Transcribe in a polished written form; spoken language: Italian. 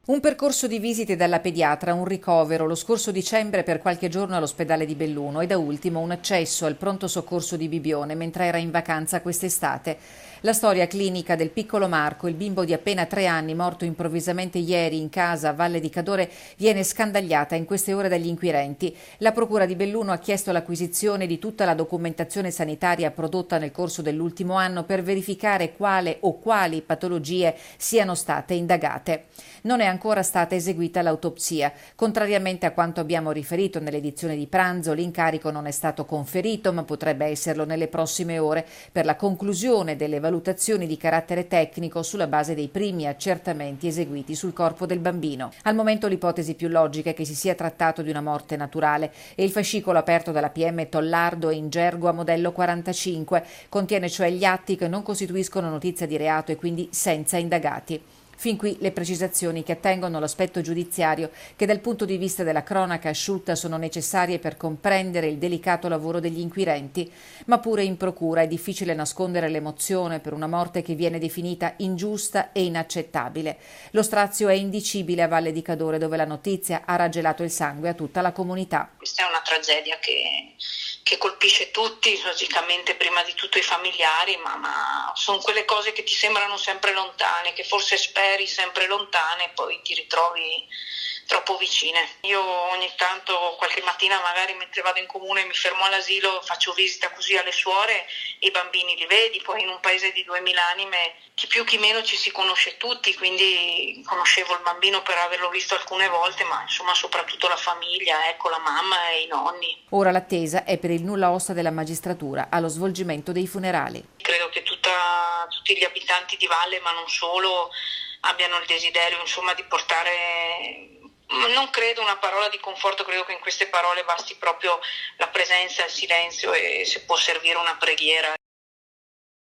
Un percorso di visite dalla pediatra, un ricovero lo scorso dicembre per qualche giorno all'ospedale di Belluno e da ultimo un accesso al pronto soccorso di Bibione mentre era in vacanza quest'estate. La storia clinica del piccolo Marco, il bimbo di appena 3 anni morto improvvisamente ieri in casa a Valle di Cadore, viene scandagliata in queste ore dagli inquirenti. La procura di Belluno ha chiesto l'acquisizione di tutta la documentazione sanitaria prodotta nel corso dell'ultimo anno per verificare quale o quali patologie siano state indagate. Non è ancora stata eseguita l'autopsia. Contrariamente a quanto abbiamo riferito nell'edizione di pranzo, l'incarico non è stato conferito, ma potrebbe esserlo nelle prossime ore per la conclusione delle valutazioni di carattere tecnico sulla base dei primi accertamenti eseguiti sul corpo del bambino. Al momento l'ipotesi più logica è che si sia trattato di una morte naturale e il fascicolo aperto dalla PM Tollardo è in gergo a modello 45, contiene cioè gli atti che non costituiscono notizia di reato e quindi senza indagati. Fin qui le precisazioni che attengono all'aspetto giudiziario che dal punto di vista della cronaca asciutta sono necessarie per comprendere il delicato lavoro degli inquirenti, ma pure in procura è difficile nascondere l'emozione per una morte che viene definita ingiusta e inaccettabile. Lo strazio è indicibile a Valle di Cadore dove la notizia ha raggelato il sangue a tutta la comunità. Questa è una tragedia che colpisce tutti, logicamente prima di tutto i familiari, ma sono quelle cose che ti sembrano sempre lontane, che forse speri sempre lontane e poi ti ritrovi troppo vicine. Io ogni tanto, qualche mattina magari mentre vado in comune mi fermo all'asilo, faccio visita così alle suore, i bambini li vedi, poi in un paese di 2000 anime chi più chi meno ci si conosce tutti, quindi conoscevo il bambino per averlo visto alcune volte, ma insomma soprattutto la famiglia, ecco, la mamma e i nonni. Ora l'attesa è per il nulla osta della magistratura allo svolgimento dei funerali. Credo che tutti gli abitanti di Valle, ma non solo, abbiano il desiderio insomma di portare, non credo una parola di conforto, credo che in queste parole basti proprio la presenza, il silenzio e se può servire una preghiera.